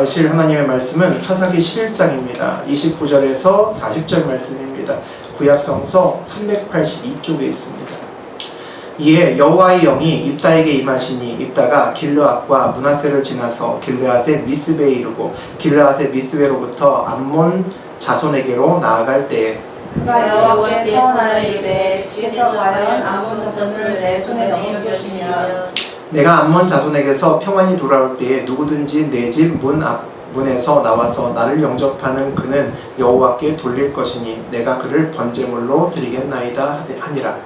나누실 하나님의 말씀은 사사기 11장입니다. 29절에서 40절 말씀입니다. 구약성서 382쪽에 있습니다. 이에 여호와의 영이 입다에게 임하시니 입다가 길르앗과 므낫세를 지나서 길르앗의 미스베에 이르고 길르앗의 미스베로부터 암몬 자손에게로 나아갈 때에 그가 여호와께 서원하여 이르되 주께서 과연 암몬 자손을 내 손에 넘겨주시면 내가 암몬 자손에게서 평안히 돌아올 때에 누구든지 내 집 문에서 나와서 나를 영접하는 그는 여호와께 돌릴 것이니 내가 그를 번제물로 드리겠나이다 하니라.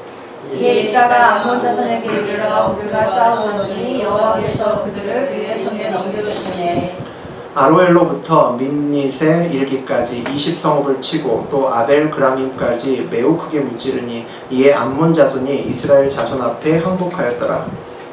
이에 입다가 암몬 자손에게 이르러 그가 싸우노니 여호와께서 그들을 그의 손에 넘겨주시네. 아로엘로부터 민닛에 이르기까지 20성읍을 치고 또 아벨 그라밈까지 매우 크게 무찌르니 이에 암몬 자손이 이스라엘 자손 앞에 항복하였더라.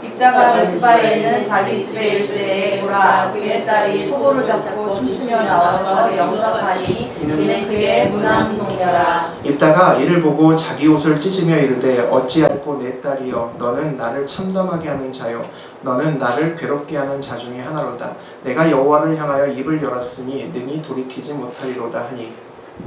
입다가 미스바에 있는 자기 집에 이를 때에 보라 그의 딸이 소고를 잡고 춤추며 나와서 영접하니 이는 그의 문안 동료라. 입다가 이를 보고 자기 옷을 찢으며 이르되 어찌할꼬 내 딸이여 너는 나를 참담하게 하는 자요 너는 나를 괴롭게 하는 자 중에 하나로다. 내가 여호와를 향하여 입을 열었으니 능히 돌이키지 못하리로다 하니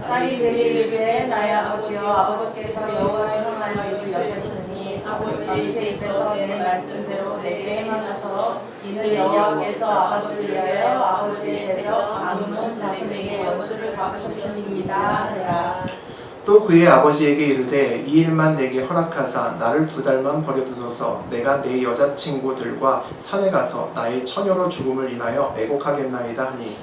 딸이 그에게 이르되 나의 아버지여 아버지께서 여호와를 향하여 입을 여셨으니 아버지 제 입에서 내 말씀대로 내게 행하셔서 이는 여호와께서 아버지를 위하여 아버지의 대적 암몬 자손에게 원수를 갚으셨음이니이다 하니라. 또 그의 아버지에게 이르되 이 일만 내게 허락하사 나를 2달만 버려두소서. 내가 내 여자친구들과 산에 가서 나의 처녀로 죽음을 인하여 애곡하겠나이다 하니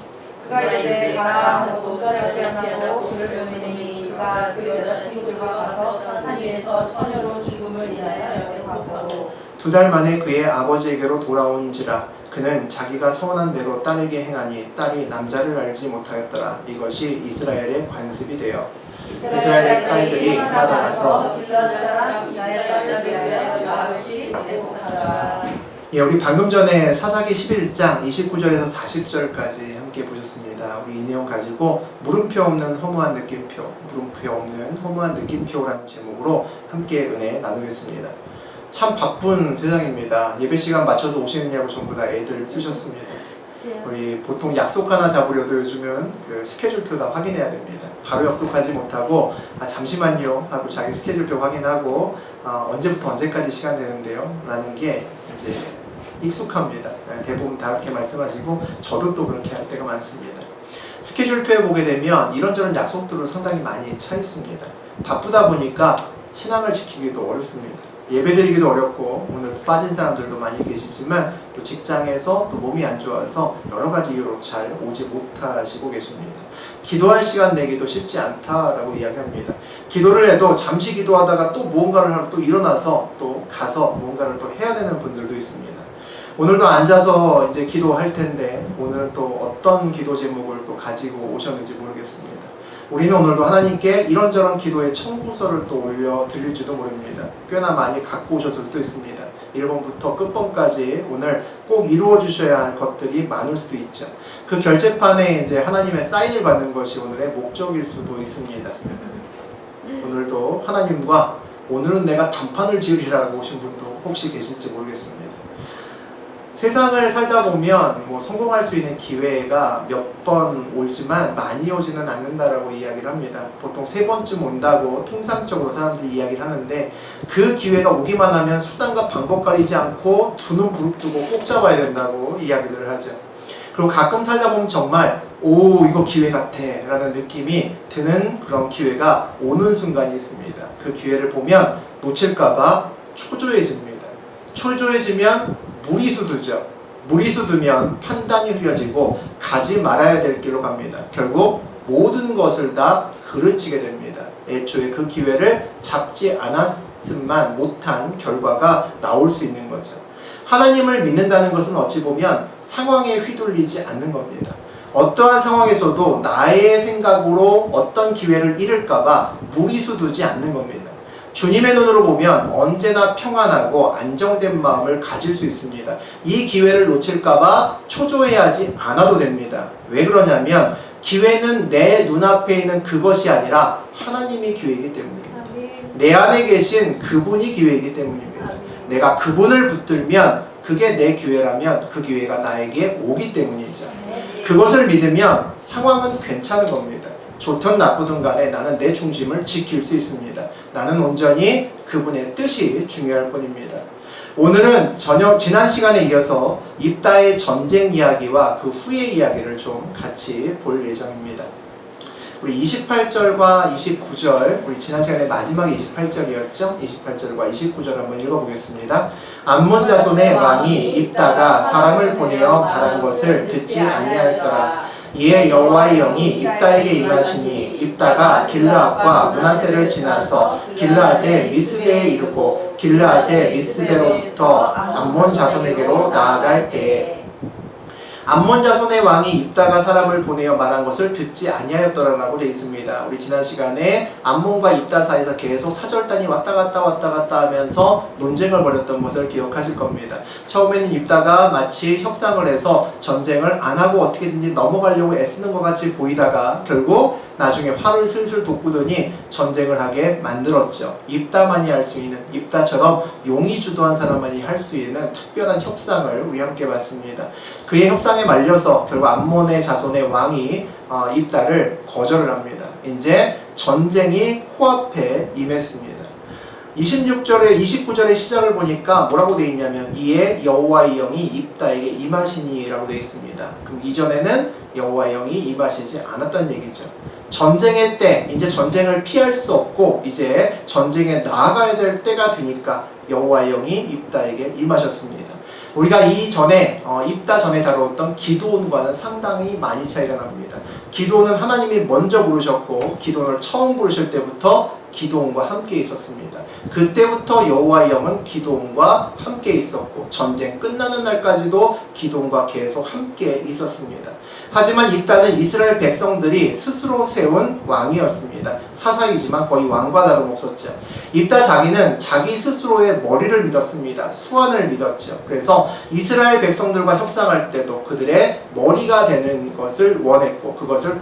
그가 이르되 가라 하고 2달을 피하고 그를 보내니 그가 그 여자친구들과 가서 산 위에서 처녀로 죽음을 인하여 애곡하고 2달 만에 그의 아버지에게로 돌아온지라 그는 자기가 서원한 대로 딸에게 행하니 딸이 남자를 알지 못하였더라. 이것이 이스라엘의 관습이 되어 이스라엘의 딸들이 해마다 가서 길르앗 사람 나의 딸을 위하여 나올시 애곡하라. 예, 우리 방금 전에 사사기 11장 29절에서 40절까지 함께 보셨습니다. 우리 이 내용 가지고 물음표 없는 허무한 느낌표, 물음표 없는 허무한 느낌표라는 제목으로 함께 은혜 나누겠습니다. 참 바쁜 세상입니다. 예배 시간 맞춰서 오시느냐고 전부 다 애들 쓰셨습니다. 우리 보통 약속 하나 잡으려도 요즘은 그 스케줄표 다 확인해야 됩니다. 바로 약속하지 못하고 잠시만요 하고 자기 스케줄표 확인하고 언제부터 언제까지 시간 되는데요 라는 게 이제 익숙합니다. 대부분 다 그렇게 말씀하시고 저도 또 그렇게 할 때가 많습니다. 스케줄표에 보게 되면 이런저런 약속들로 상당히 많이 차 있습니다. 바쁘다 보니까 신앙을 지키기도 어렵습니다. 예배드리기도 어렵고 오늘 빠진 사람들도 많이 계시지만 또 직장에서 또 몸이 안 좋아서 여러 가지 이유로 잘 오지 못하시고 계십니다. 기도할 시간 내기도 쉽지 않다라고 이야기합니다. 기도를 해도 잠시 기도하다가 또 무언가를 하러 또 일어나서 또 가서 무언가를 또 해야 되는 분들도 있습니다. 오늘도 앉아서 이제 기도할 텐데 오늘은 또 어떤 기도 제목을 또 가지고 오셨는지 모르겠습니다. 우리는 오늘도 하나님께 이런저런 기도의 청구서를 또 올려 드릴지도 모릅니다. 꽤나 많이 갖고 오셨을 수도 있습니다. 1번부터 끝번까지 오늘 꼭 이루어 주셔야 할 것들이 많을 수도 있죠. 그 결제판에 이제 하나님의 사인을 받는 것이 오늘의 목적일 수도 있습니다. 오늘도 하나님과 오늘은 내가 단판을 지으리라고 오신 분도 혹시 계실지 모르겠습니다. 세상을 살다 보면 성공할 수 있는 기회가 몇 번 오지만 많이 오지는 않는다라고 이야기를 합니다. 보통 3번쯤 온다고 통상적으로 사람들이 이야기를 하는데 그 기회가 오기만 하면 수단과 방법 가리지 않고 두 눈 부릅뜨고 꼭 잡아야 된다고 이야기들을 하죠. 그리고 가끔 살다 보면 정말 이거 기회 같아 라는 느낌이 드는 그런 기회가 오는 순간이 있습니다. 그 기회를 보면 놓칠까봐 초조해집니다. 초조해지면 무리수두죠. 무리수두면 판단이 흐려지고 가지 말아야 될 길로 갑니다. 결국 모든 것을 다 그르치게 됩니다. 애초에 그 기회를 잡지 않았음만 못한 결과가 나올 수 있는 거죠. 하나님을 믿는다는 것은 어찌 보면 상황에 휘둘리지 않는 겁니다. 어떠한 상황에서도 나의 생각으로 어떤 기회를 잃을까봐 무리수두지 않는 겁니다. 주님의 눈으로 보면 언제나 평안하고 안정된 마음을 가질 수 있습니다. 이 기회를 놓칠까봐 초조해하지 않아도 됩니다. 왜 그러냐면 기회는 내 눈앞에 있는 그것이 아니라 하나님이 기회이기 때문입니다. 내 안에 계신 그분이 기회이기 때문입니다. 내가 그분을 붙들면 그게 내 기회라면 그 기회가 나에게 오기 때문이죠. 그것을 믿으면 상황은 괜찮은 겁니다. 좋든 나쁘든 간에 나는 내 중심을 지킬 수 있습니다. 나는 온전히 그분의 뜻이 중요할 뿐입니다. 오늘은 지난 시간에 이어서 입다의 전쟁 이야기와 그 후의 이야기를 좀 같이 볼 예정입니다. 우리 28절과 29절, 우리 지난 시간에 마지막에 28절이었죠? 28절과 29절 한번 읽어보겠습니다. 암몬 자손의 왕이 입다가 사람을 보내어 바란 것을 듣지 아니하였더라. 이에 여호와의 영이 입다에게 임하시니 입다가 길르앗과 므낫세를 지나서 길르앗의 미스베에 이르고 길르앗의 미스베로부터 암몬 자손에게로 나아갈 때에 암몬 자손의 왕이 입다가 사람을 보내어 말한 것을 듣지 아니하였더라라고 되어 있습니다. 우리 지난 시간에 암몬과 입다 사이에서 계속 사절단이 왔다 갔다 하면서 논쟁을 벌였던 것을 기억하실 겁니다. 처음에는 입다가 마치 협상을 해서 전쟁을 안 하고 어떻게든지 넘어가려고 애쓰는 것 같이 보이다가 결국 나중에 화를 슬슬 돋구더니 전쟁을 하게 만들었죠. 입다만이 할 수 있는, 입다처럼 용이 주도한 사람만이 할 수 있는 특별한 협상을 우리 함께 봤습니다. 그의 협상에 말려서 결국 암몬의 자손의 왕이 입다를 거절을 합니다. 이제 전쟁이 코앞에 임했습니다. 26절에 29절의 시작을 보니까 뭐라고 되어 있냐면 이에 여호와의 영이 입다에게 임하시니 라고 되어 있습니다. 그럼 이전에는 여호와의 영이 임하시지 않았다는 얘기죠. 전쟁의 때, 이제 전쟁을 피할 수 없고 이제 전쟁에 나아가야 될 때가 되니까 여호와의 영이 입다에게 임하셨습니다. 우리가 입다 전에 다루었던 기드온과는 상당히 많이 차이가 납니다. 기드온은 하나님이 먼저 부르셨고 기드온을 처음 부르실 때부터 기드온과 함께 있었습니다. 그때부터 여호와의 영은 기드온과 함께 있었고 전쟁 끝나는 날까지도 기드온과 계속 함께 있었습니다. 하지만 입다는 이스라엘 백성들이 스스로 세운 왕이었습니다. 사사이지만 거의 왕과 다름없었죠. 입다 자기는 자기 스스로의 머리를 믿었습니다. 수완을 믿었죠. 그래서 이스라엘 백성들과 협상할 때도 그들의 머리가 되는 것을 원했고 그것을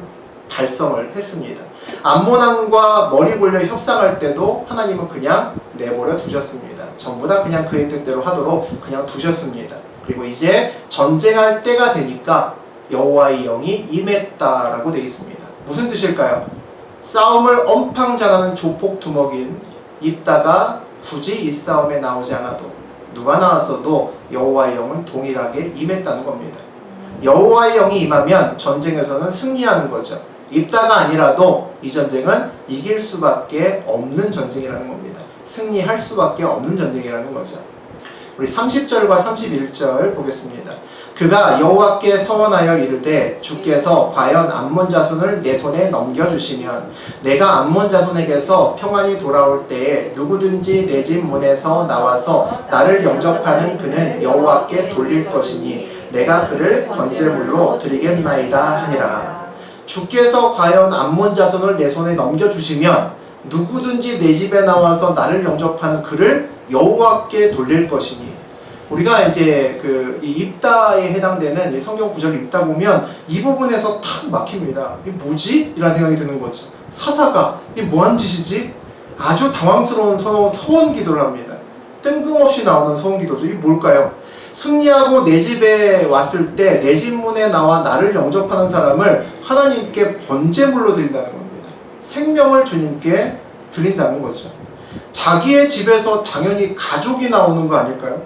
달성을 했습니다. 암몬 왕과 머리 굴려 협상할 때도 하나님은 그냥 내버려 두셨습니다. 전부 다 그냥 그의 뜻대로 하도록 그냥 두셨습니다. 그리고 이제 전쟁할 때가 되니까 여호와의 영이 임했다라고 되어 있습니다. 무슨 뜻일까요? 싸움을 엄청 잘하는 조폭 두목인 입다가 굳이 이 싸움에 나오지 않아도 누가 나왔어도 여호와의 영은 동일하게 임했다는 겁니다. 여호와의 영이 임하면 전쟁에서는 승리하는 거죠. 입다가 아니라도 이 전쟁은 이길 수밖에 없는 전쟁이라는 겁니다. 승리할 수밖에 없는 전쟁이라는 거죠. 우리 30절과 31절 보겠습니다. 그가 여호와께 서원하여 이르되 주께서 과연 암몬 자손을 내 손에 넘겨주시면 내가 암몬 자손에게서 평안히 돌아올 때에 누구든지 내 집 문에서 나와서 나를 영접하는 그는 여호와께 돌릴 것이니 내가 그를 번제물로 드리겠나이다 하니라. 주께서 과연 암몬 자손을 내 손에 넘겨주시면 누구든지 내 집에 나와서 나를 영접하는 그를 여호와께 돌릴 것이니 우리가 이제 이 입다에 해당되는 이 성경 구절을 읽다 보면 이 부분에서 탁 막힙니다. 이게 뭐지? 이라는 생각이 드는 거죠. 사사가 이게 뭐하는 짓이지? 아주 당황스러운 서원 기도를 합니다. 뜬금없이 나오는 서원 기도죠. 이게 뭘까요? 승리하고 내 집에 왔을 때 내 집 문에 나와 나를 영접하는 사람을 하나님께 번제물로 드린다는 겁니다. 생명을 주님께 드린다는 거죠. 자기의 집에서 당연히 가족이 나오는 거 아닐까요?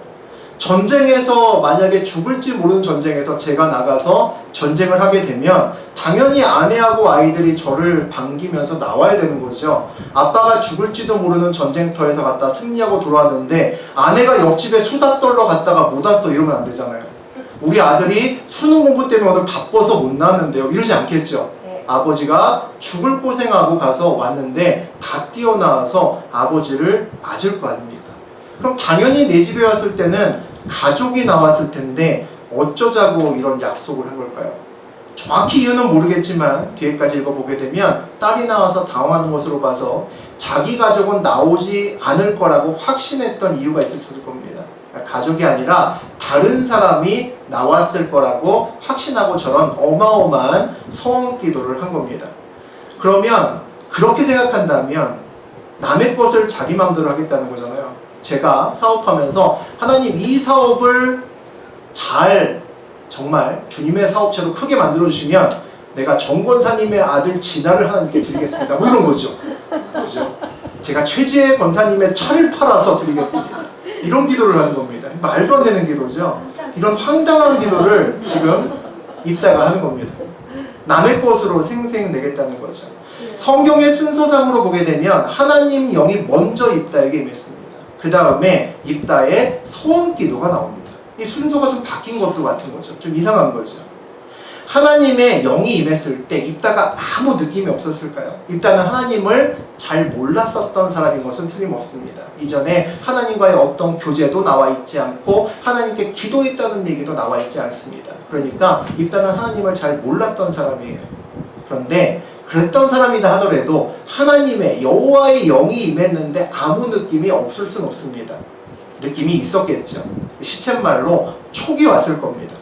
전쟁에서 만약에 죽을지 모르는 전쟁에서 제가 나가서 전쟁을 하게 되면 당연히 아내하고 아이들이 저를 반기면서 나와야 되는 거죠. 아빠가 죽을지도 모르는 전쟁터에서 갔다 승리하고 돌아왔는데 아내가 옆집에 수다 떨러 갔다가 못 왔어 이러면 안 되잖아요. 우리 아들이 수능 공부 때문에 오늘 바빠서 못 나왔는데요 이러지 않겠죠. 아버지가 죽을 고생하고 가서 왔는데 다 뛰어나와서 아버지를 맞을 거 아닙니까? 그럼 당연히 내 집에 왔을 때는 가족이 나왔을 텐데 어쩌자고 이런 약속을 한 걸까요? 정확히 이유는 모르겠지만 뒤에까지 읽어보게 되면 딸이 나와서 당황하는 것으로 봐서 자기 가족은 나오지 않을 거라고 확신했던 이유가 있었을 겁니다. 가족이 아니라 다른 사람이 나왔을 거라고 확신하고 저런 어마어마한 서원 기도를 한 겁니다. 그러면 그렇게 생각한다면 남의 것을 자기 마음대로 하겠다는 거잖아요. 제가 사업하면서 하나님 이 사업을 잘 정말 주님의 사업체로 크게 만들어주시면 내가 정권사님의 아들 진아를 하나님께 드리겠습니다. 뭐 이런 거죠. 그죠? 제가 최지혜 권사님의 차를 팔아서 드리겠습니다. 이런 기도를 하는 겁니다. 말도 안 되는 기도죠. 이런 황당한 기도를 지금 입다가 하는 겁니다. 남의 것으로 생생 내겠다는 거죠. 성경의 순서상으로 보게 되면 하나님 영이 먼저 입다에게 임했습니다. 그 다음에 입다의 소원 기도가 나옵니다. 이 순서가 좀 바뀐 것도 같은 거죠. 좀 이상한 거죠. 하나님의 영이 임했을 때 입다가 아무 느낌이 없었을까요? 입다는 하나님을 잘 몰랐었던 사람인 것은 틀림없습니다. 이전에 하나님과의 어떤 교제도 나와 있지 않고 하나님께 기도했다는 얘기도 나와 있지 않습니다. 그러니까 입다는 하나님을 잘 몰랐던 사람이에요. 그런데 그랬던 사람이다 하더라도 하나님의 여호와의 영이 임했는데 아무 느낌이 없을 순 없습니다. 느낌이 있었겠죠. 시쳇말로 촉이 왔을 겁니다.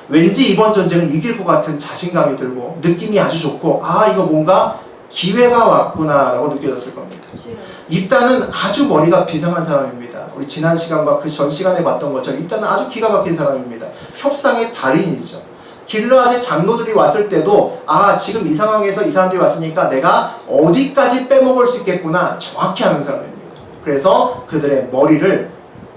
왠지 이번 전쟁은 이길 것 같은 자신감이 들고 느낌이 아주 좋고 아 이거 뭔가 기회가 왔구나 라고 느껴졌을 겁니다. 입다는 아주 머리가 비상한 사람입니다. 우리 지난 시간과 그 전 시간에 봤던 것처럼 입다는 아주 기가 막힌 사람입니다. 협상의 달인이죠. 길르앗의 장로들이 왔을 때도 아 지금 이 상황에서 이 사람들이 왔으니까 내가 어디까지 빼먹을 수 있겠구나 정확히 아는 사람입니다. 그래서 그들의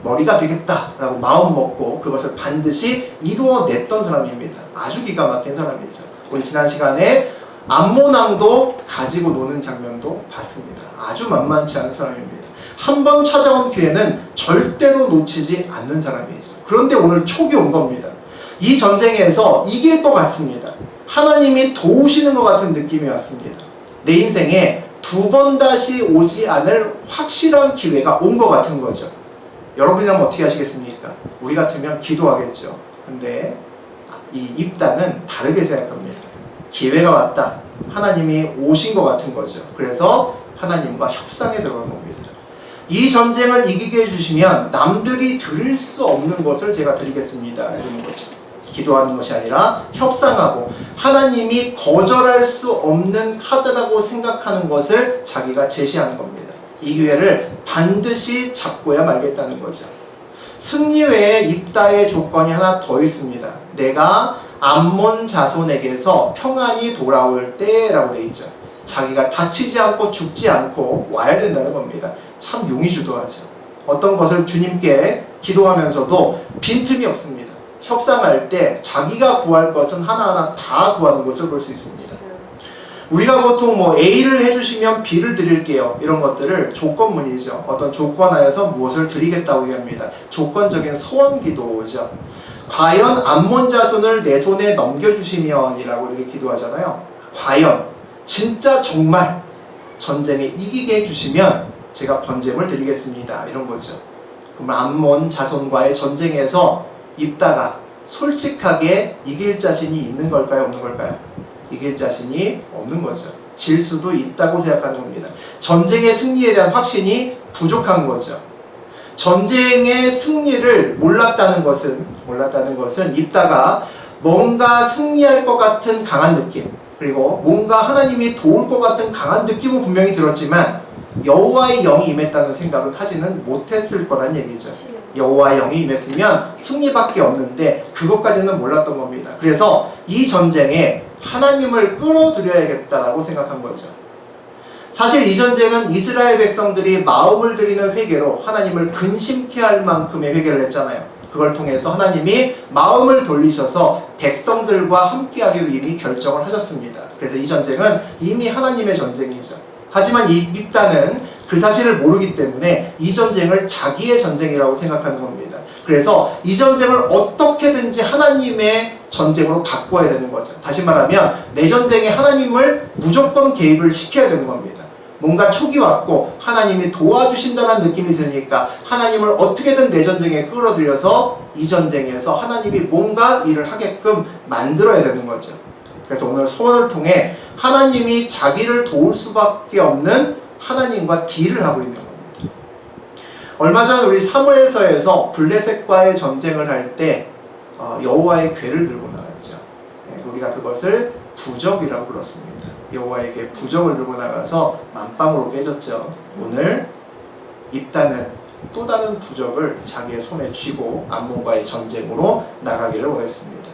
머리가 되겠다라고 마음 먹고 그것을 반드시 이루어냈던 사람입니다. 아주 기가 막힌 사람이죠. 우리 지난 시간에 암몬 왕도 가지고 노는 장면도 봤습니다. 아주 만만치 않은 사람입니다. 한 번 찾아온 기회는 절대로 놓치지 않는 사람이죠. 그런데 오늘 촉이 온 겁니다. 이 전쟁에서 이길 것 같습니다. 하나님이 도우시는 것 같은 느낌이 왔습니다. 내 인생에 두 번 다시 오지 않을 확실한 기회가 온 것 같은 거죠. 여러분이라면 어떻게 하시겠습니까? 우리 같으면 기도하겠죠. 근데 이 입다는 다르게 생각합니다. 기회가 왔다. 하나님이 오신 것 같은 거죠. 그래서 하나님과 협상에 들어간 겁니다. 이 전쟁을 이기게 해주시면 남들이 드릴 수 없는 것을 제가 드리겠습니다. 이러는 거죠. 기도하는 것이 아니라 협상하고 하나님이 거절할 수 없는 카드라고 생각하는 것을 자기가 제시하는 겁니다. 이 기회를 반드시 잡고야 말겠다는 거죠. 승리 외에 입다의 조건이 하나 더 있습니다. 내가 암몬 자손에게서 평안이 돌아올 때라고 되어 있죠. 자기가 다치지 않고 죽지 않고 와야 된다는 겁니다. 참 용의주도하죠. 어떤 것을 주님께 기도하면서도 빈틈이 없습니다. 협상할 때 자기가 구할 것은 하나하나 다 구하는 것을 볼 수 있습니다. 우리가 보통 뭐 A를 해주시면 B를 드릴게요. 이런 것들을 조건문이죠. 어떤 조건하에서 무엇을 드리겠다고 얘기합니다. 조건적인 소원 기도죠. 과연 암몬 자손을 내 손에 넘겨주시면 이라고 이렇게 기도하잖아요. 과연 진짜 정말 전쟁에 이기게 해주시면 제가 번제물 드리겠습니다. 이런 거죠. 그럼 암몬 자손과의 전쟁에서 입다가 솔직하게 이길 자신이 있는 걸까요? 없는 걸까요? 이길 자신이 없는 거죠. 질 수도 있다고 생각하는 겁니다. 전쟁의 승리에 대한 확신이 부족한 거죠. 전쟁의 승리를 몰랐다는 것은 입다가 뭔가 승리할 것 같은 강한 느낌, 그리고 뭔가 하나님이 도울 것 같은 강한 느낌은 분명히 들었지만 여호와의 영이 임했다는 생각은 하지는 못했을 거란 얘기죠. 여호와의 영이 임했으면 승리밖에 없는데 그것까지는 몰랐던 겁니다. 그래서 이 전쟁에 하나님을 끌어들여야겠다라고 생각한 거죠. 사실 이 전쟁은 이스라엘 백성들이 마음을 들이는 회개로 하나님을 근심케 할 만큼의 회개를 했잖아요. 그걸 통해서 하나님이 마음을 돌리셔서 백성들과 함께하기로 이미 결정을 하셨습니다. 그래서 이 전쟁은 이미 하나님의 전쟁이죠. 하지만 이 입다는 그 사실을 모르기 때문에 이 전쟁을 자기의 전쟁이라고 생각하는 겁니다. 그래서 이 전쟁을 어떻게든지 하나님의 전쟁으로 바꿔야 되는 거죠. 다시 말하면 내 전쟁에 하나님을 무조건 개입을 시켜야 되는 겁니다. 뭔가 촉이 왔고 하나님이 도와주신다는 느낌이 드니까 하나님을 어떻게든 내 전쟁에 끌어들여서 이 전쟁에서 하나님이 뭔가 일을 하게끔 만들어야 되는 거죠. 그래서 오늘 소원을 통해 하나님이 자기를 도울 수밖에 없는 하나님과 딜을 하고 있는 겁니다. 얼마 전 우리 사무엘서에서 블레셋과의 전쟁을 할 때 여호와의 궤를 들고 나갔죠. 우리가 그것을 부적이라고 불렀습니다. 여호와의 궤 부적을 들고 나가서 만방으로 깨졌죠. 오늘 입다는 또 다른 부적을 자기의 손에 쥐고 암몬과의 전쟁으로 나가기를 원했습니다.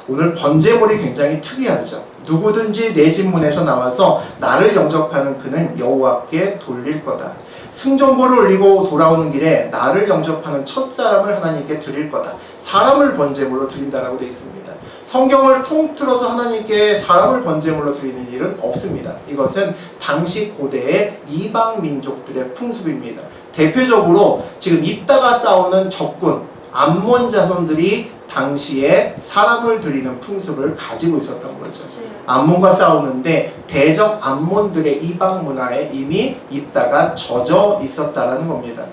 오늘 번제물이 굉장히 특이하죠. 누구든지 내 집 문에서 나와서 나를 영접하는 그는 여호와께 돌릴 거다. 승전보를 올리고 돌아오는 길에 나를 영접하는 첫사람을 하나님께 드릴 거다. 사람을 번제물로 드린다라고 되어 있습니다. 성경을 통틀어서 하나님께 사람을 번제물로 드리는 일은 없습니다. 이것은 당시 고대의 이방 민족들의 풍습입니다. 대표적으로 지금 입다가 싸우는 적군 암몬 자손들이 당시에 사람을 드리는 풍습을 가지고 있었던 거죠. 암몬과 싸우는데 대적 암몬들의 이방 문화에 이미 입다가 젖어 있었다라는 겁니다.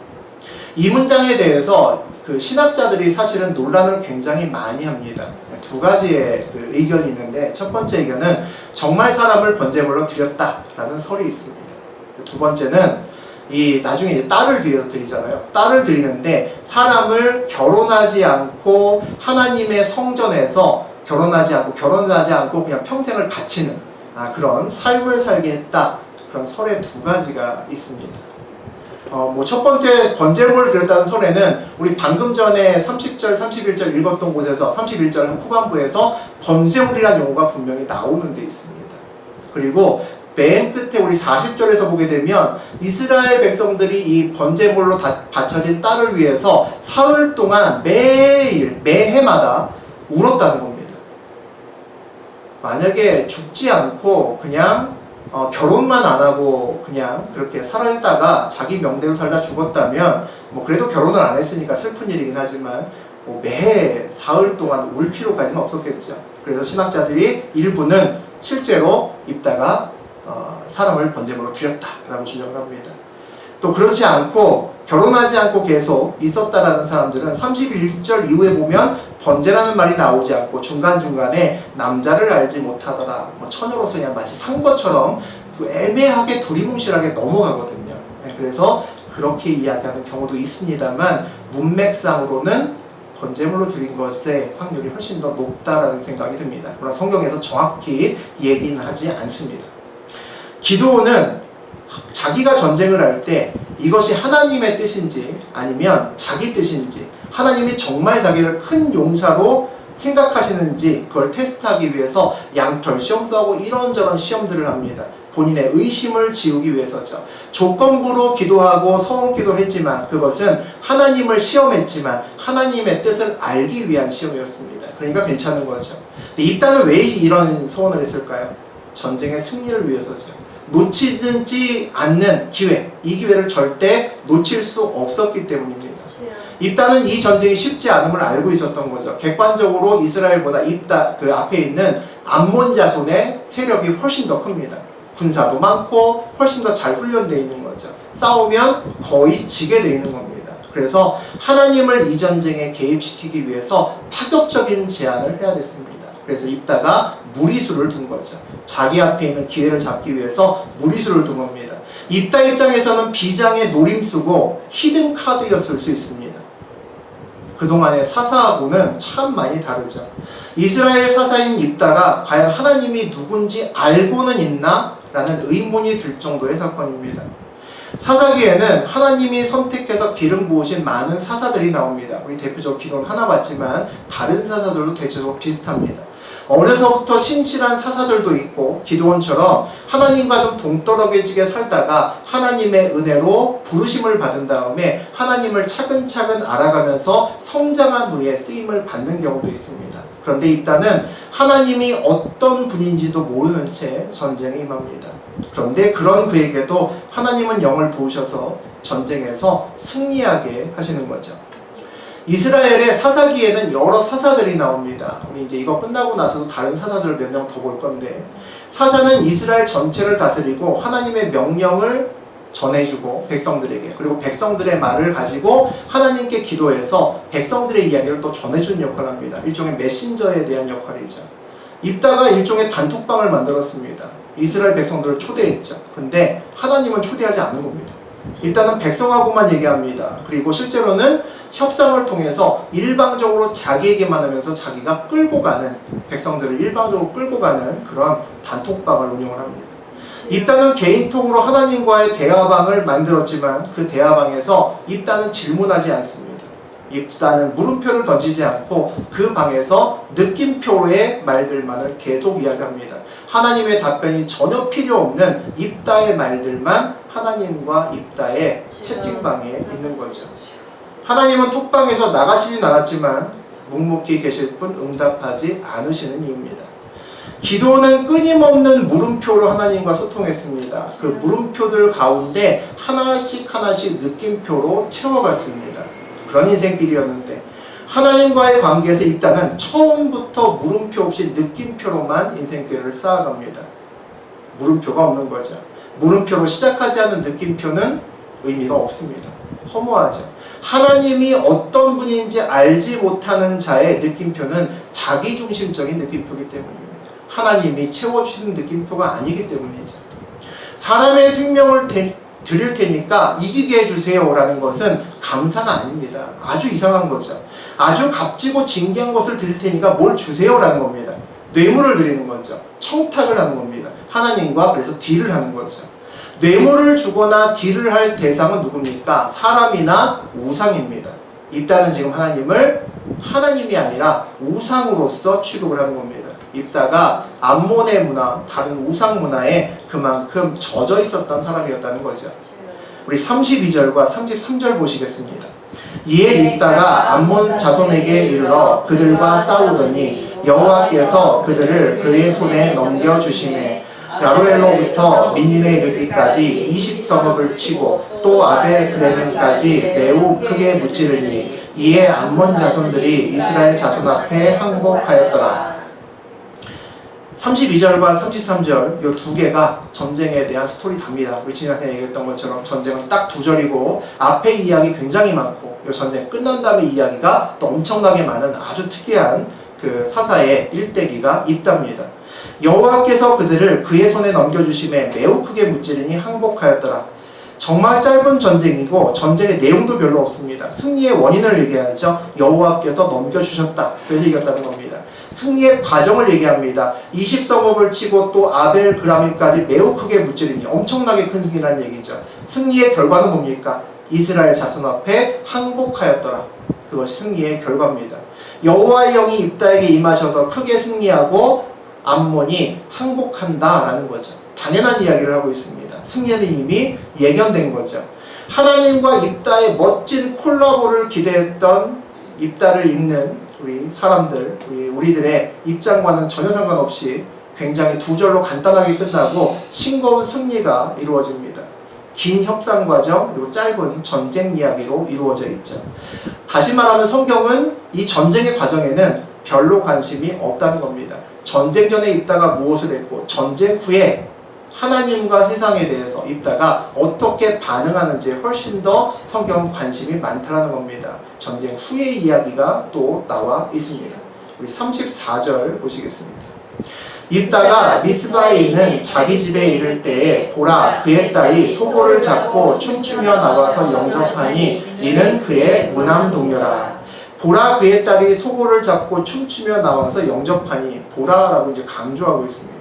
이 문장에 대해서 그 신학자들이 사실은 논란을 굉장히 많이 합니다. 두 가지의 그 의견이 있는데, 첫 번째 의견은 정말 사람을 번제물로 드렸다라는 설이 있습니다. 두 번째는 나중에 이제 딸을 드리잖아요. 딸을 드리는데 사람을 결혼하지 않고 하나님의 성전에서 결혼하지 않고 그냥 평생을 바치는 그런 삶을 살게 했다. 그런 설의 두 가지가 있습니다. 첫 번째 번제물을 드렸다는 설에는 우리 방금 전에 30절, 31절 읽었던 곳에서 31절 후반부에서 번제물이라는 용어가 분명히 나오는 데 있습니다. 그리고 맨 끝에 우리 40절에서 보게 되면 이스라엘 백성들이 이 번제물로 바쳐진 딸을 위해서 사흘 동안 매해마다 울었다는 겁니다. 만약에 죽지 않고 그냥 결혼만 안 하고 그냥 그렇게 살다가 자기 명대로 살다 죽었다면 그래도 결혼을 안 했으니까 슬픈 일이긴 하지만 매 사흘 동안 울 필요까지는 없었겠죠. 그래서 신학자들이 일부는 실제로 입다가 사람을 번제물로 드렸다라고 주장을 합니다. 또 그렇지 않고 결혼하지 않고 계속 있었다라는 사람들은 31절 이후에 보면 번제라는 말이 나오지 않고 중간중간에 남자를 알지 못하더라, 처녀로서 그냥 마치 산 것처럼 애매하게 두리뭉실하게 넘어가거든요. 그래서 그렇게 이야기하는 경우도 있습니다만 문맥상으로는 번제물로 드린 것의 확률이 훨씬 더 높다라는 생각이 듭니다. 그러나 성경에서 정확히 얘기는 하지 않습니다. 기드온은 자기가 전쟁을 할 때 이것이 하나님의 뜻인지 아니면 자기 뜻인지, 하나님이 정말 자기를 큰 용사로 생각하시는지 그걸 테스트하기 위해서 양털 시험도 하고 이런저런 시험들을 합니다. 본인의 의심을 지우기 위해서죠. 조건부로 기도하고 서원기도를 했지만 그것은 하나님을 시험했지만 하나님의 뜻을 알기 위한 시험이었습니다. 그러니까 괜찮은 거죠. 근데 입다는 왜 이런 소원을 했을까요? 전쟁의 승리를 위해서죠. 놓치지 않는 기회, 이 기회를 절대 놓칠 수 없었기 때문입니다. 입다는 이 전쟁이 쉽지 않음을 알고 있었던 거죠. 객관적으로 이스라엘보다 입다 그 앞에 있는 암몬 자손의 세력이 훨씬 더 큽니다. 군사도 많고 훨씬 더 잘 훈련되어 있는 거죠. 싸우면 거의 지게 되어 있는 겁니다. 그래서 하나님을 이 전쟁에 개입시키기 위해서 파격적인 제안을 해야 됐습니다. 그래서 입다가 무리수를 둔 거죠. 자기 앞에 있는 기회를 잡기 위해서 무리수를 둔 겁니다. 입다 입장에서는 비장의 노림수고 히든 카드였을 수 있습니다. 그동안의 사사하고는 참 많이 다르죠. 이스라엘 사사인 입다가 과연 하나님이 누군지 알고는 있나? 라는 의문이 들 정도의 사건입니다. 사사기에는 하나님이 선택해서 기름 부으신 많은 사사들이 나옵니다. 우리 대표적으로 기도는 하나 봤지만 다른 사사들도 대체적으로 비슷합니다. 어려서부터 신실한 사사들도 있고 기드온처럼 하나님과 좀 동떨어지게 살다가 하나님의 은혜로 부르심을 받은 다음에 하나님을 차근차근 알아가면서 성장한 후에 쓰임을 받는 경우도 있습니다. 그런데 입다는 하나님이 어떤 분인지도 모르는 채 전쟁에 임합니다. 그런데 그런 그에게도 하나님은 영을 부으셔서 전쟁에서 승리하게 하시는 거죠. 이스라엘의 사사기에는 여러 사사들이 나옵니다. 우리 이제 이거 끝나고 나서도 다른 사사들을 몇 명 더 볼 건데, 사사는 이스라엘 전체를 다스리고 하나님의 명령을 전해주고 백성들에게, 그리고 백성들의 말을 가지고 하나님께 기도해서 백성들의 이야기를 또 전해주는 역할을 합니다. 일종의 메신저에 대한 역할이죠. 입다가 일종의 단톡방을 만들었습니다. 이스라엘 백성들을 초대했죠. 근데 하나님은 초대하지 않은 겁니다. 일단은 백성하고만 얘기합니다. 그리고 실제로는 협상을 통해서 일방적으로 자기에게만 하면서 자기가 끌고 가는, 백성들을 일방적으로 끌고 가는 그런 단톡방을 운영을 합니다. 입다는 개인톡으로 하나님과의 대화방을 만들었지만 그 대화방에서 입다는 질문하지 않습니다. 입다는 물음표를 던지지 않고 그 방에서 느낌표의 말들만을 계속 이야기합니다. 하나님의 답변이 전혀 필요 없는 입다의 말들만 하나님과 입다의 채팅방에 있는 거죠. 하나님은 톡방에서 나가시진 않았지만 묵묵히 계실 뿐 응답하지 않으시는 이유입니다. 기도는 끊임없는 물음표로 하나님과 소통했습니다. 그 물음표들 가운데 하나씩 느낌표로 채워갔습니다. 그런 인생길이었는데 하나님과의 관계에서 입다는 처음부터 물음표 없이 느낌표로만 인생길을 쌓아갑니다. 물음표가 없는 거죠. 물음표로 시작하지 않은 느낌표는 의미가 없습니다. 허무하죠. 하나님이 어떤 분인지 알지 못하는 자의 느낌표는 자기중심적인 느낌표이기 때문입니다. 하나님이 채워주시는 느낌표가 아니기 때문이죠. 사람의 생명을 드릴 테니까 이기게 해주세요 라는 것은 감사가 아닙니다. 아주 이상한 거죠. 아주 값지고 진귀한 것을 드릴 테니까 뭘 주세요 라는 겁니다. 뇌물을 드리는 거죠. 청탁을 하는 겁니다. 하나님과 그래서 딜을 하는 거죠. 뇌물을 주거나 딜을 할 대상은 누굽니까? 사람이나 우상입니다. 입다는 지금 하나님을 하나님이 아니라 우상으로서 취급을 하는 겁니다. 입다가 암몬의 문화, 다른 우상 문화에 그만큼 젖어 있었던 사람이었다는 거죠. 우리 32절과 33절 보시겠습니다. 이에 입다가 암몬 자손에게 이르러 그들과 싸우더니 여호와께서 그들을 그의 손에 넘겨주시매 야루엘로부터 민님에 이르기까지 20성읍을 치고 또 아벨 그레멘까지 매우 크게 무찌르니 이에 암몬 자손들이 이스라엘 자손 앞에 항복하였더라. 32절과 33절 이 두 개가 전쟁에 대한 스토리 답니다. 우리 지난해 얘기했던 것처럼 전쟁은 딱 두 절이고 앞에 이야기 굉장히 많고 이 전쟁 끝난 다음에 이야기가 또 엄청나게 많은 아주 특이한 그 사사의 일대기가 있답니다. 여호와께서 그들을 그의 손에 넘겨주심에 매우 크게 무찌르니 항복하였더라. 정말 짧은 전쟁이고 전쟁의 내용도 별로 없습니다. 승리의 원인을 얘기하죠. 여호와께서 넘겨주셨다. 그래서 이겼다는 겁니다. 승리의 과정을 얘기합니다. 20성읍을 치고 또 아벨 그라밈까지 매우 크게 무찌르니 엄청나게 큰 승리라는 얘기죠. 승리의 결과는 뭡니까? 이스라엘 자손 앞에 항복하였더라. 그것이 승리의 결과입니다. 여호와의 영이 입다에게 임하셔서 크게 승리하고 암몬이 항복한다라는 거죠. 당연한 이야기를 하고 있습니다. 승리는 이미 예견된 거죠. 하나님과 입다의 멋진 콜라보를 기대했던 입다를 읽는 우리 사람들, 우리들의 입장과는 전혀 상관없이 굉장히 두 절로 간단하게 끝나고 싱거운 승리가 이루어집니다. 긴 협상 과정 그리고 짧은 전쟁 이야기로 이루어져 있죠. 다시 말하면 성경은 이 전쟁의 과정에는 별로 관심이 없다는 겁니다. 전쟁 전에 입다가 무엇을 했고 전쟁 후에 하나님과 세상에 대해서 입다가 어떻게 반응하는지 훨씬 더 성경 관심이 많다는 겁니다. 전쟁 후의 이야기가 또 나와 있습니다. 우리 34절 보시겠습니다. 입다가 미스바에 있는 자기 집에 이를 때에 보라 그의 딸이 소고를 잡고 춤추며 나와서 영접하니 이는 그의 무남동료라. 보라 그의 딸이 소고를 잡고 춤추며 나와서 영접하니 보라라고 이제 강조하고 있습니다.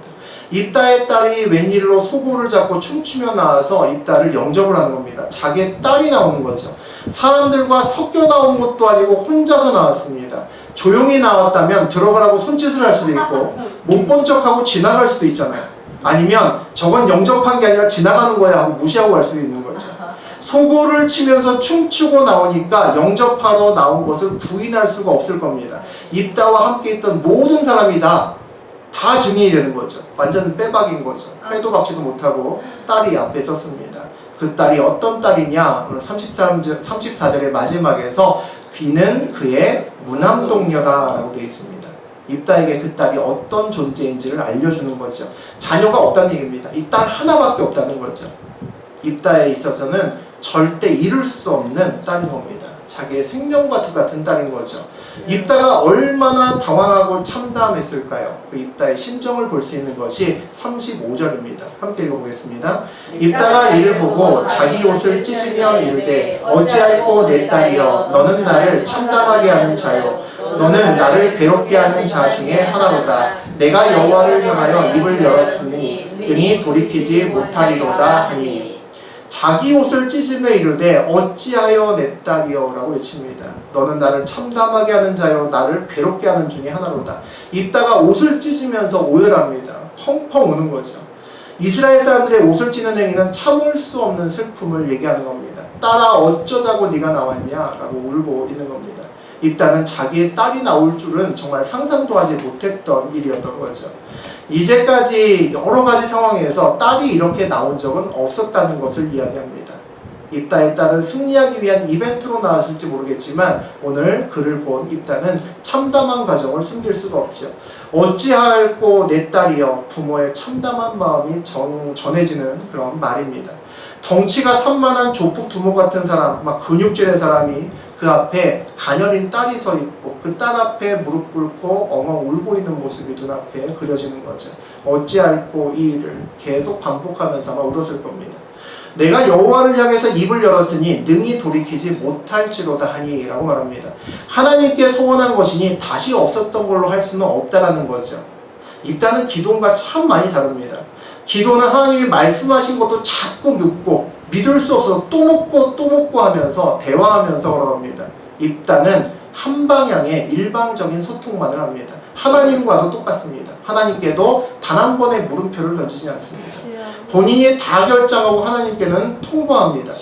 입다의 딸이 웬일로 소고를 잡고 춤추며 나와서 입다를 영접을 하는 겁니다. 자기의 딸이 나오는 거죠. 사람들과 섞여 나온 것도 아니고 혼자서 나왔습니다. 조용히 나왔다면 들어가라고 손짓을 할 수도 있고 못 본 척하고 지나갈 수도 있잖아요. 아니면 저건 영접한 게 아니라 지나가는 거야 하고 무시하고 갈 수도 있는 거죠. 소고를 치면서 춤추고 나오니까 영접하러 나온 것을 부인할 수가 없을 겁니다. 입다와 함께 있던 모든 사람이 다 증인이 되는 거죠. 완전 빼박인 거죠. 빼도 박지도 못하고 딸이 앞에 섰습니다. 그 딸이 어떤 딸이냐? 34절의 마지막에서 그는 그의 무남동녀다라고 되어 있습니다. 입다에게 그 딸이 어떤 존재인지를 알려주는 거죠. 자녀가 없다는 얘기입니다. 이 딸 하나밖에 없다는 거죠. 입다에 있어서는 절대 잃을 수 없는 딸인 겁니다. 자기의 생명과 같은 딸인 거죠. 입다가 얼마나 당황하고 참담했을까요? 그 입다의 심정을 볼 수 있는 것이 35절입니다. 함께 읽어보겠습니다. 입다가 이를 보고 자기 옷을 찢으며 이르되 어찌할꼬 내 딸이여 너는 나를 참담하게 하는 자요 너는 나를 괴롭게 하는 자 중에 하나로다. 내가 여호와를 향하여 입을 열었으니 능히 돌이키지 못하리로다 하니 자기 옷을 찢으며 이르되 어찌하여 내 딸이여 라고 외칩니다. 너는 나를 참담하게 하는 자여 나를 괴롭게 하는 중에 하나로다. 입다가 옷을 찢으면서 오열합니다. 펑펑 우는 거죠. 이스라엘 사람들의 옷을 찢는 행위는 참을 수 없는 슬픔을 얘기하는 겁니다. 딸아 어쩌자고 네가 나왔냐 라고 울고 있는 겁니다. 입다는 자기의 딸이 나올 줄은 정말 상상도 하지 못했던 일이었던 거죠. 이제까지 여러 가지 상황에서 딸이 이렇게 나온 적은 없었다는 것을 이야기합니다. 입다의 딸은 승리하기 위한 이벤트로 나왔을지 모르겠지만 오늘 글을 본 입다는 참담한 과정을 숨길 수가 없죠. 어찌할꼬 내 딸이여, 부모의 참담한 마음이 전해지는 그런 말입니다. 덩치가 산만한 조폭 두목 같은 사람, 막 근육질의 사람이 그 앞에 가녀린 딸이 서 있고 그 딸 앞에 무릎 꿇고 엉엉 울고 있는 모습이 눈앞에 그려지는 거죠. 어찌할꼬 이 일을 계속 반복하면서 아마 울었을 겁니다. 내가 여호와를 향해서 입을 열었으니 능히 돌이키지 못할지로다 하니 라고 말합니다. 하나님께 소원한 것이니 다시 없었던 걸로 할 수는 없다라는 거죠. 입다는 기도가 참 많이 다릅니다. 기도는 하나님이 말씀하신 것도 자꾸 묻고 믿을 수 없어서 또 묻고 하면서 대화하면서 걸어갑니다. 입다는 한 방향의 일방적인 소통만을 합니다. 하나님과도 똑같습니다. 하나님께도 단 한 번의 물음표를 던지지 않습니다. 본인이 다 결정하고 하나님께는 통보합니다.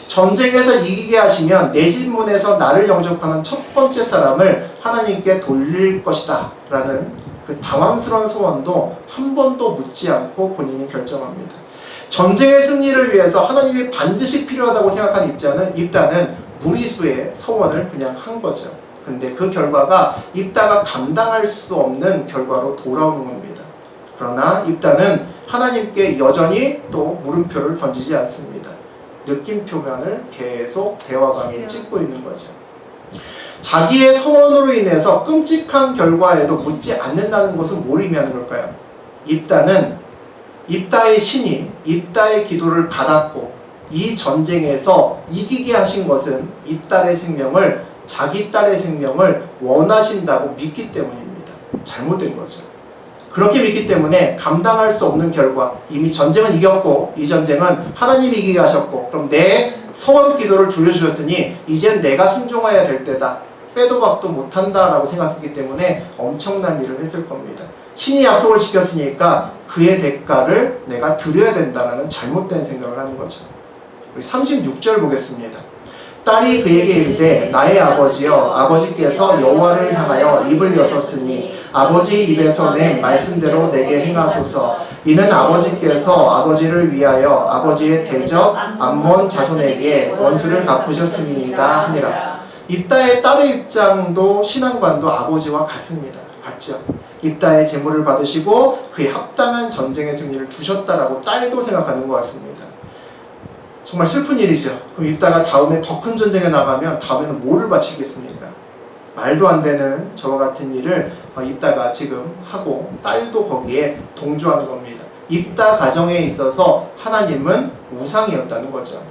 전쟁에서 이기게 하시면 내 집 문에서 나를 영접하는 첫 번째 사람을 하나님께 돌릴 것이다 라는 그 당황스러운 소원도 한 번도 묻지 않고 본인이 결정합니다. 전쟁의 승리를 위해서 하나님이 반드시 필요하다고 생각한 입다는 무리수의 소원을 그냥 한 거죠. 근데 그 결과가 입다가 감당할 수 없는 결과로 돌아오는 겁니다. 그러나 입다는 하나님께 여전히 또 물음표를 던지지 않습니다. 느낌표면을 계속 대화방에 찍고 있는 거죠. 자기의 소원으로 인해서 끔찍한 결과에도 묻지 않는다는 것은 뭘 의미하는 걸까요? 입다의 신이 입다의 기도를 받았고 이 전쟁에서 이기게 하신 것은 자기 딸의 생명을 원하신다고 믿기 때문입니다. 잘못된 거죠. 그렇게 믿기 때문에 감당할 수 없는 결과, 이미 전쟁은 이겼고 이 전쟁은 하나님이 이기게 하셨고 그럼 내 소원 기도를 들려주셨으니 이젠 내가 순종해야 될 때다. 빼도 박도 못한다 라고 생각했기 때문에 엄청난 일을 했을 겁니다. 신이 약속을 지켰으니까 그의 대가를 내가 드려야 된다는 잘못된 생각을 하는 거죠. 우리 36절 보겠습니다. 딸이 그에게 이르되 나의 아버지여, 아버지께서 여호와를 향하여 입을 여섰으니 아버지 입에서 낸 말씀대로 내게 행하소서. 이는 아버지께서 아버지를 위하여 아버지의 대적 암몬 자손에게 원수를 갚으셨음이니이다 하니라. 입다의 딸의 입장도 신앙관도 아버지와 같죠. 입다의 제물을 받으시고 그에 합당한 전쟁의 승리를 주셨다라고 딸도 생각하는 것 같습니다. 정말 슬픈 일이죠. 그럼 입다가 다음에 더 큰 전쟁에 나가면 다음에는 뭐를 바치겠습니까? 말도 안 되는 저와 같은 일을 입다가 지금 하고 딸도 거기에 동조하는 겁니다. 입다 가정에 있어서 하나님은 우상이었다는 거죠.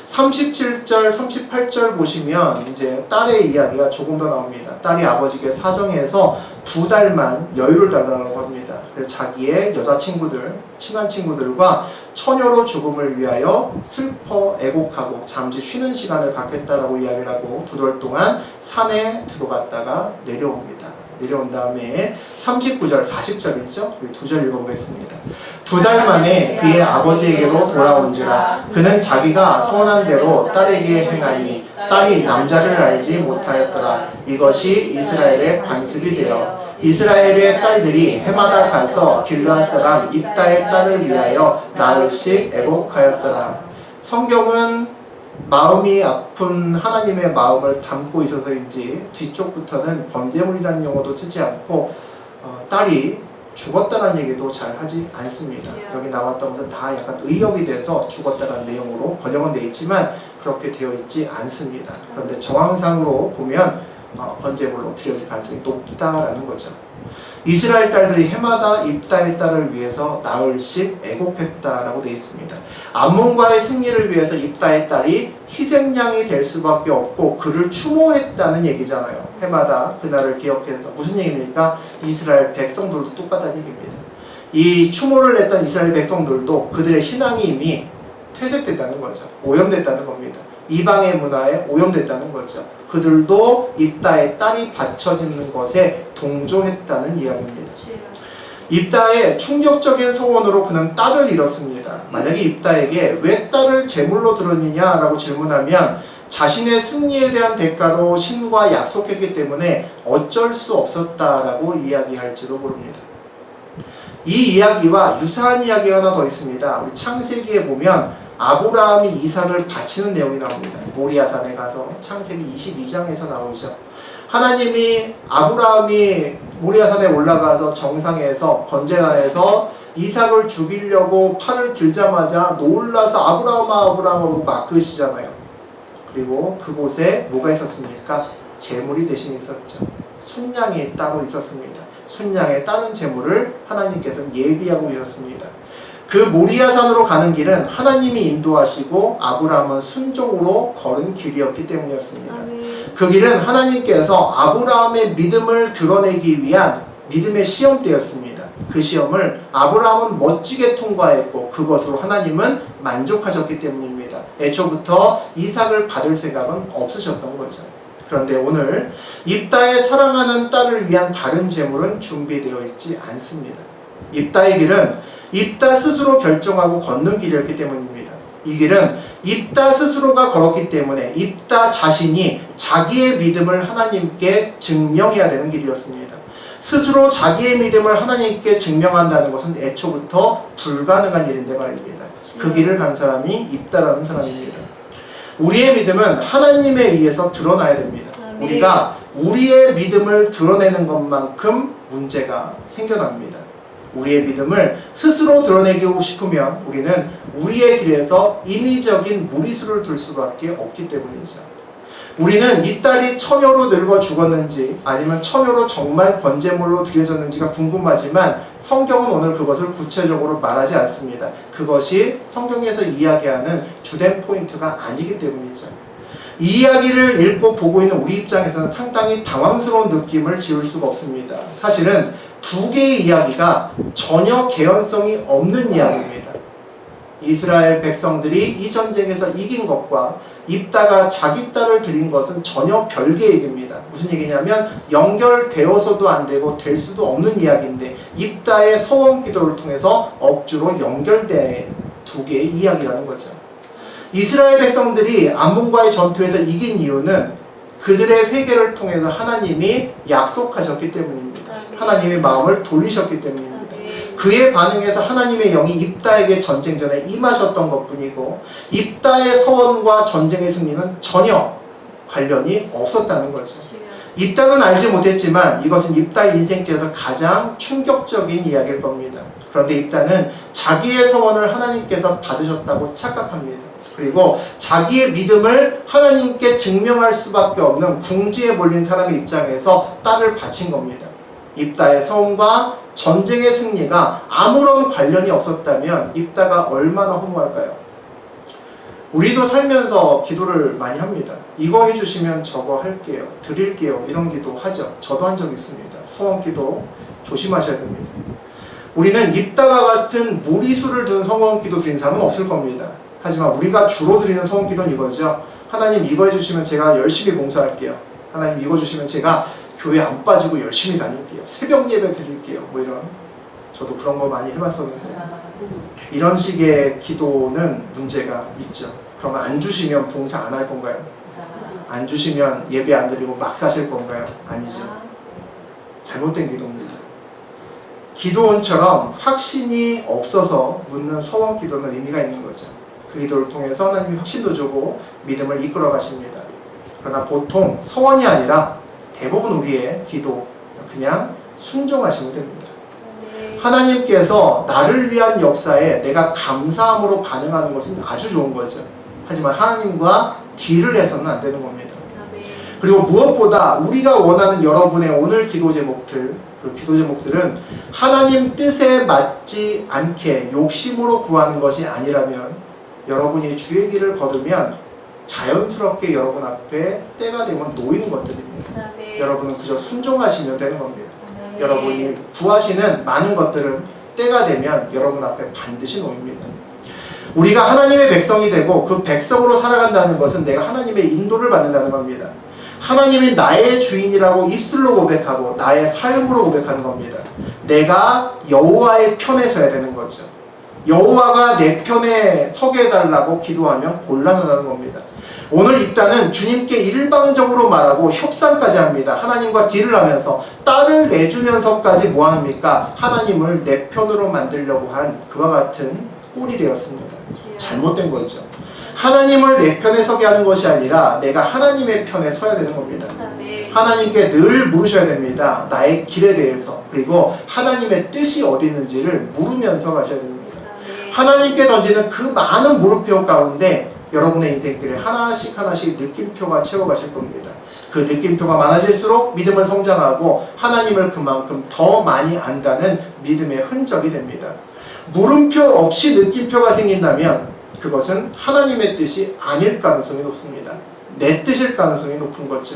37절, 38절 보시면 이제 딸의 이야기가 조금 더 나옵니다. 딸이 아버지께 사정해서 2달만 여유를 달라고 합니다. 그래서 자기의 여자친구들, 친한 친구들과 처녀로 죽음을 위하여 슬퍼 애곡하고 잠시 쉬는 시간을 갖겠다라고 이야기를 하고 2달 동안 산에 들어갔다가 내려옵니다. 내려온 다음에 39절, 40절이죠. 우리 2절 읽어보겠습니다. 2달 만에 그의 아버지에게로 돌아온지라 그는 자기가 소원한 대로 딸에게 행하니 딸이 남자를 알지 못하였더라. 이것이 이스라엘의 관습이 되어 이스라엘의 딸들이 해마다 가서 길르앗 사람 입다의 딸을 위하여 나흘씩 애곡하였더라. 성경은 마음이 아픈 하나님의 마음을 담고 있어서인지 뒤쪽부터는 번제물이라는 용어도 쓰지 않고 딸이 죽었다는 얘기도 잘 하지 않습니다. 여기 나왔던 것은 다 약간 의역이 돼서 죽었다는 내용으로 번역은 되어 있지만 그렇게 되어 있지 않습니다. 그런데 정황상으로 보면 번제물로 드려질 가능성이 높다라는 거죠. 이스라엘 딸들이 해마다 입다의 딸을 위해서 나흘씩 애곡했다라고 되어 있습니다. 암몬과의 승리를 위해서 입다의 딸이 희생양이 될 수밖에 없고 그를 추모했다는 얘기잖아요. 해마다 그날을 기억해서 무슨 얘기입니까? 이스라엘 백성들도 똑같다는 얘기입니다. 이 추모를 했던 이스라엘 백성들도 그들의 신앙이 이미 퇴색됐다는 거죠. 오염됐다는 겁니다. 이방의 문화에 오염됐다는 거죠. 그들도 입다의 딸이 받쳐지는 것에 동조했다는 이야기입니다. 입다의 충격적인 소원으로 그는 딸을 잃었습니다. 만약에 입다에게 왜 딸을 제물로 들었느냐라고 질문하면 자신의 승리에 대한 대가로 신과 약속했기 때문에 어쩔 수 없었다라고 이야기할지도 모릅니다. 이 이야기와 유사한 이야기가 하나 더 있습니다. 우리 창세기에 보면 아브라함이 이삭을 바치는 내용이 나옵니다. 모리아산에 가서 창세기 22장에서 나오죠. 하나님이 아브라함이 모리아산에 올라가서 정상에서 번제단에서 이삭을 죽이려고 팔을 들자마자 놀라서 아브라함하고 막 그러시잖아요. 그리고 그곳에 뭐가 있었습니까? 제물이 대신 있었죠. 순양이 따로 있었습니다. 순양에 따른 제물을 하나님께서 예비하고 계셨습니다. 그 모리아산으로 가는 길은 하나님이 인도하시고 아브라함은 순종으로 걸은 길이었기 때문이었습니다. 그 길은 하나님께서 아브라함의 믿음을 드러내기 위한 믿음의 시험대였습니다. 그 시험을 아브라함은 멋지게 통과했고 그것으로 하나님은 만족하셨기 때문입니다. 애초부터 이삭을 받을 생각은 없으셨던 거죠. 그런데 오늘 입다의 사랑하는 딸을 위한 다른 제물은 준비되어 있지 않습니다. 입다의 길은 입다 스스로 결정하고 걷는 길이었기 때문입니다. 이 길은 입다 스스로가 걸었기 때문에 입다 자신이 자기의 믿음을 하나님께 증명해야 되는 길이었습니다. 스스로 자기의 믿음을 하나님께 증명한다는 것은 애초부터 불가능한 일인데 말입니다. 그 길을 간 사람이 입다라는 사람입니다. 우리의 믿음은 하나님에 의해서 드러나야 됩니다. 우리가 우리의 믿음을 드러내는 것만큼 문제가 생겨납니다. 우리의 믿음을 스스로 드러내고 싶으면 우리는 우리의 길에서 인위적인 무리수를 둘 수밖에 없기 때문이죠. 우리는 이 딸이 처녀로 늙어 죽었는지 아니면 처녀로 정말 번제물로 드려졌는지가 궁금하지만 성경은 오늘 그것을 구체적으로 말하지 않습니다. 그것이 성경에서 이야기하는 주된 포인트가 아니기 때문이죠. 이 이야기를 읽고 보고 있는 우리 입장에서는 상당히 당황스러운 느낌을 지울 수가 없습니다. 사실은 두 개의 이야기가 전혀 개연성이 없는 이야기입니다. 이스라엘 백성들이 이 전쟁에서 이긴 것과 입다가 자기 딸을 드린 것은 전혀 별개의 얘기입니다. 무슨 얘기냐면 연결되어서도 안 되고 될 수도 없는 이야기인데 입다의 서원 기도를 통해서 억지로 연결된 두 개의 이야기라는 거죠. 이스라엘 백성들이 암몬과의 전투에서 이긴 이유는 그들의 회개를 통해서 하나님이 약속하셨기 때문입니다. 하나님의 마음을 돌리셨기 때문입니다. 그에 반응해서 하나님의 영이 입다에게 전쟁 전에 임하셨던 것뿐이고 입다의 서원과 전쟁의 승리는 전혀 관련이 없었다는 거죠. 입다는 알지 못했지만 이것은 입다 인생께서 가장 충격적인 이야기일 겁니다. 그런데 입다는 자기의 서원을 하나님께서 받으셨다고 착각합니다. 그리고 자기의 믿음을 하나님께 증명할 수밖에 없는 궁지에 몰린 사람의 입장에서 딸을 바친 겁니다. 입다의 서원과 전쟁의 승리가 아무런 관련이 없었다면 입다가 얼마나 허무할까요? 우리도 살면서 기도를 많이 합니다. 이거 해주시면 저거 할게요. 드릴게요. 이런 기도 하죠. 저도 한 적 있습니다. 서원 기도 조심하셔야 됩니다. 우리는 입다와 같은 무리수를 둔 서원 기도 드린 사람은 없을 겁니다. 하지만 우리가 주로 드리는 서원 기도는 이거죠. 하나님 이거 해주시면 제가 열심히 봉사할게요. 하나님 이거 주시면 제가 교회 안 빠지고 열심히 다닐게요. 새벽 예배 드릴게요. 뭐 이런. 저도 그런 거 많이 해봤었는데 이런 식의 기도는 문제가 있죠. 그러면 안 주시면 봉사 안 할 건가요? 안 주시면 예배 안 드리고 막 사실 건가요? 아니죠. 잘못된 기도입니다. 기도원처럼 확신이 없어서 묻는 서원 기도는 의미가 있는 거죠. 그 기도를 통해서 하나님이 확신도 주고 믿음을 이끌어 가십니다. 그러나 보통 서원이 아니라 대부분 우리의 기도 그냥 순종하시면 됩니다. 하나님께서 나를 위한 역사에 내가 감사함으로 반응하는 것은 아주 좋은 거죠. 하지만 하나님과 딜을 해서는 안 되는 겁니다. 그리고 무엇보다 우리가 원하는 여러분의 오늘 기도 제목들, 그 기도 제목들은 하나님 뜻에 맞지 않게 욕심으로 구하는 것이 아니라면 여러분이 주의 길을 거두면 자연스럽게 여러분 앞에 때가 되면 놓이는 것들입니다. 여러분은 그저 순종하시면 되는 겁니다. 여러분이 구하시는 많은 것들은 때가 되면 여러분 앞에 반드시 놓입니다. 우리가 하나님의 백성이 되고 그 백성으로 살아간다는 것은 내가 하나님의 인도를 받는다는 겁니다. 하나님이 나의 주인이라고 입술로 고백하고 나의 삶으로 고백하는 겁니다. 내가 여호와의 편에 서야 되는 거죠. 여호와가 내 편에 서게 해달라고 기도하면 곤란하다는 겁니다. 오늘 입단은 주님께 일방적으로 말하고 협상까지 합니다. 하나님과 딜을 하면서 딸을 내주면서까지 뭐합니까? 하나님을 내 편으로 만들려고 한 그와 같은 꼴이 되었습니다. 잘못된 거죠. 하나님을 내 편에 서게 하는 것이 아니라 내가 하나님의 편에 서야 되는 겁니다. 하나님께 늘 물으셔야 됩니다. 나의 길에 대해서. 그리고 하나님의 뜻이 어디 있는지를 물으면서 가셔야 됩니다. 하나님께 던지는 그 많은 물음표 가운데 여러분의 인생길에 하나씩 느낌표가 채워가실 겁니다. 그 느낌표가 많아질수록 믿음은 성장하고 하나님을 그만큼 더 많이 안다는 믿음의 흔적이 됩니다. 물음표 없이 느낌표가 생긴다면 그것은 하나님의 뜻이 아닐 가능성이 높습니다. 내 뜻일 가능성이 높은 거죠.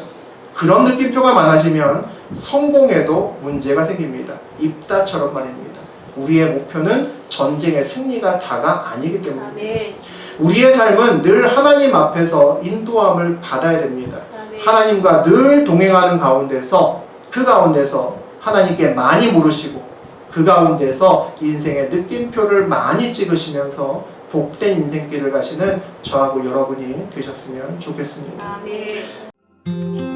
그런 느낌표가 많아지면 성공에도 문제가 생깁니다. 입다처럼 말입니다. 우리의 목표는 전쟁의 승리가 다가 아니기 때문입니다. 우리의 삶은 늘 하나님 앞에서 인도함을 받아야 됩니다. 하나님과 늘 동행하는 가운데서 그 가운데서 하나님께 많이 물으시고 그 가운데서 인생의 느낌표를 많이 찍으시면서 복된 인생길을 가시는 저하고 여러분이 되셨으면 좋겠습니다. 아멘.